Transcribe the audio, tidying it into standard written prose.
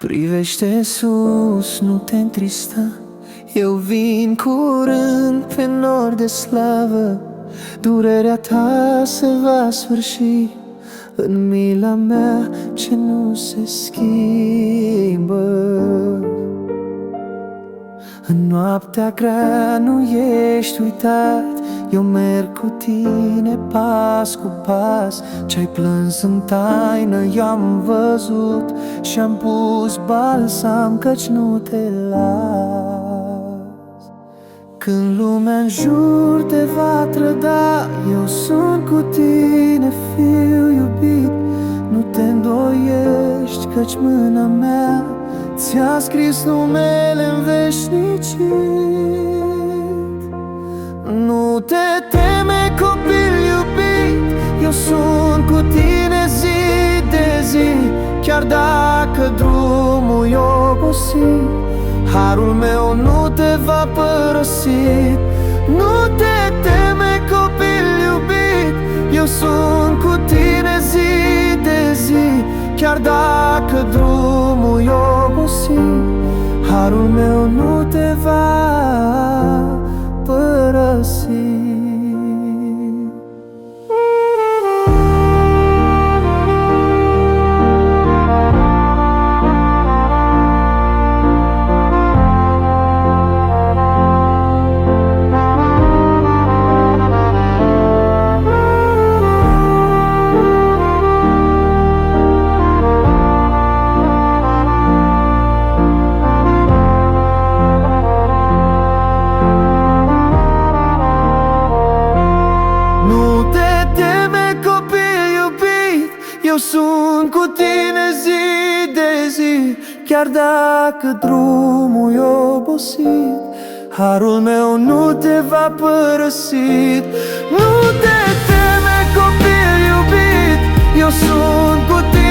Privește sus, nu te întrista, eu vin curând pe nor de slavă. Durerea ta se va sfârși în mila mea ce nu se schimbă. În noaptea grea nu ești uitat, eu merg cu tine pas cu pas. Ce-ai plâns în taină eu-am văzut și-am pus balsam, căci nu te las. Când lumea în jur te va trăda, eu sunt cu tine, fiu iubit. Nu te îndoiești, căci mâna mea ți-a scris numele-n veșnicii. Nu te teme, copil iubit, eu sunt cu tine zi de zi. Chiar dacă drumul e obosit, harul meu nu te va părăsi. Nu te teme, copil iubit, eu sunt cu tine zi de zi. Chiar dacă drumul e obosit, harul meu nu te va părăsi. Eu sunt cu tine zi de zi. Chiar dacă drumul e obosit, harul meu nu te va părăsi. Nu te teme, copil iubit, eu sunt cu tine